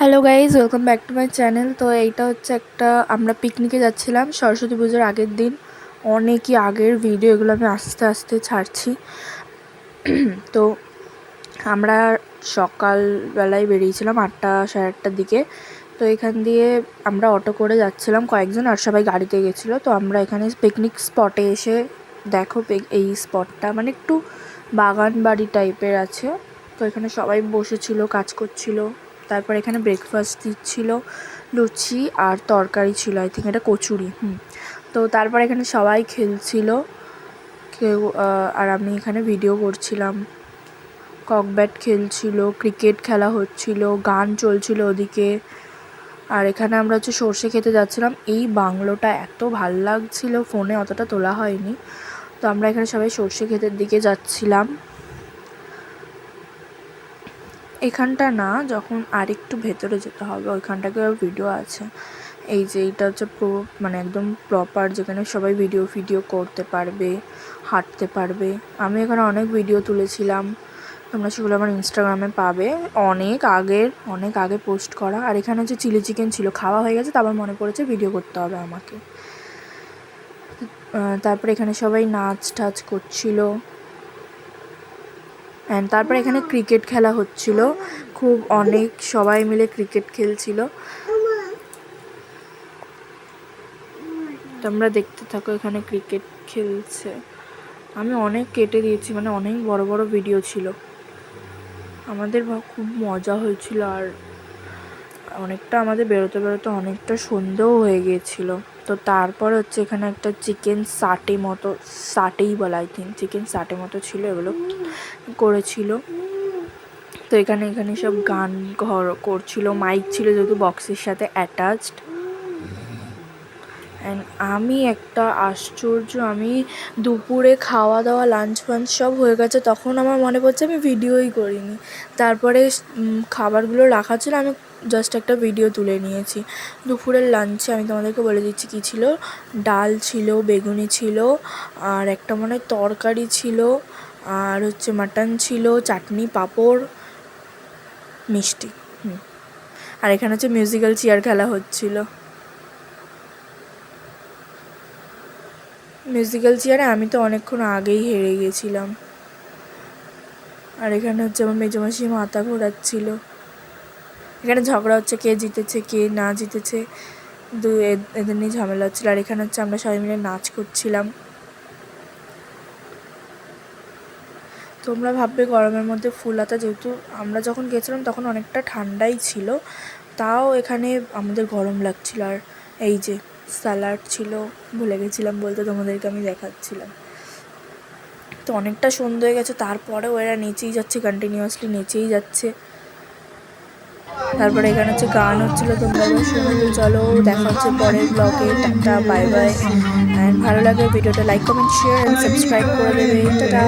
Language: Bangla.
Hello guys, welcome back to my channel. তো এইটা হচ্ছে একটা আমরা পিকনিকে যাচ্ছিলাম সরস্বতী পুজোর আগের দিন। অনেকই আগের ভিডিও, এগুলো আমি আস্তে আস্তে ছাড়ছি। তো আমরা সকালবেলায় বেরিয়েছিলাম 8টা সাড়ে 8টার দিকে। তো এখান দিয়ে আমরা অটো করে যাচ্ছিলাম কয়েকজন, আর সবাই গাড়িতে গেছিলো। তো আমরা এখানে পিকনিক স্পটে এসে দেখো, এই স্পটটা মানে একটু বাগান বাড়ি টাইপের আছে। তো এখানে সবাই বসেছিল, কাজ করছিল। তারপর এখানে ব্রেকফাস্ট দিচ্ছিল, লুচি আর তরকারি ছিল, আই থিঙ্ক এটা কচুরি। তো তারপর এখানে সবাই খেলছিল কেউ, আর আমি এখানে ভিডিও করছিলাম। ককব্যাট খেলছিল, ক্রিকেট খেলা হচ্ছিল, গান চলছিল ওদিকে। আর এখানে আমরা হচ্ছে সর্ষে খেতে যাচ্ছিলাম। এই বাংলোটা এত ভাল লাগছিল, ফোনে অতটা তোলা হয়নি। তো আমরা এখানে সবাই সর্ষে ক্ষেতের দিকে যাচ্ছিলাম। এখানটা না, যখন আরেকটু ভেতরে যেতে হবে ওইখানটাকে ভিডিও আছে। এই যে এইটা হচ্ছে মানে একদম প্রপার, যেখানে সবাই ভিডিও করতে পারবে, হাঁটতে পারবে। আমি এখানে অনেক ভিডিও তুলেছিলাম, তোমরা সেগুলো আমার ইনস্টাগ্রামে পাবে। অনেক আগে পোস্ট করা। আর এখানে হচ্ছে চিলি চিকেন ছিল, খাওয়া হয়ে গেছে, তারপর মনে পড়েছে ভিডিও করতে হবে আমাকে। তারপরে এখানে সবাই নাচ টাচ করছিল। তারপরে এখানে ক্রিকেট খেলা হচ্ছিল, অনেক সবাই মিলে ক্রিকেট খেলছিল। তোমরা দেখতে থাকো, এখানে ক্রিকেট খেলছে। আমি অনেক কেটে দিয়েছি, মানে অনেক বড় বড় ভিডিও ছিল। আমাদের খুব মজা হয়েছিল। আর অনেকটা আমাদের বেরোতে অনেকটা সন্ধেও হয়ে গিয়েছিল। তো তারপর হচ্ছে এখানে একটা চিকেন সাটেই বলা, আই থিঙ্ক চিকেন সাটে মতো ছিল, এগুলো করেছিল। তো এখানে সব গান করছিল, মাইক ছিল যেহেতু বক্সের সাথে অ্যাটাচড। অ্যান্ড আমি একটা আশ্চর্য, আমি দুপুরে খাওয়া দাওয়া লাঞ্চ ফাঞ্চ সব হয়ে গেছে, তখন আমার মনে পড়ছে আমি ভিডিওই করিনি। তারপরে খাবারগুলো রাখা ছিল, আমি জাস্ট একটা ভিডিও তুলে নিয়েছি। দুপুরের লাঞ্চে আমি তোমাদেরকে বলে দিচ্ছি কী ছিল। ডাল ছিল, বেগুনি ছিল, আর একটা মনে হয় তরকারি ছিল, আর হচ্ছে মাটন ছিল, চাটনি, পাঁপড়, মিষ্টি। আর এখানে হচ্ছে মিউজিক্যাল চেয়ার খেলা হচ্ছিল। মিউজিক্যাল চেয়ারে আমি তো অনেকক্ষণ আগেই হেরে গেছিলাম। আর এখানে হচ্ছে আমার মেজমাসি মাথা ঘোরাচ্ছিল। এখানে ঝগড়া হচ্ছে কে জিতেছে কে না জিতেছে, এদের নিয়ে ঝামেলা হচ্ছিলো। আর এখানে হচ্ছে আমরা সবাই মিলে নাচ করছিলাম। তোমরা ভাববে গরমের মধ্যে ফুল হাতা, যেহেতু আমরা যখন গেছিলাম তখন অনেকটা ঠান্ডাই ছিল, তাও এখানে আমাদের গরম লাগছিল। আর এই যে স্যালাড ছিল, ভুলে গেছিলাম বলতে, তোমাদেরকে আমি দেখাচ্ছিলাম। তো অনেকটা সন্ধ্যে হয়ে গেছে, তারপরেও এরা নেচেই যাচ্ছে, কন্টিনিউয়াসলি নেচেই যাচ্ছে। তারপরে এখানে হচ্ছে গান হচ্ছিলো, তোমরা এবার শুনে। তো চলো, দেখা হচ্ছে পরের ব্লগে। Tata, bye bye. অ্যান্ড ভালো লাগে ভিডিওটা like, comment, share and subscribe করে দেবে। টাটা।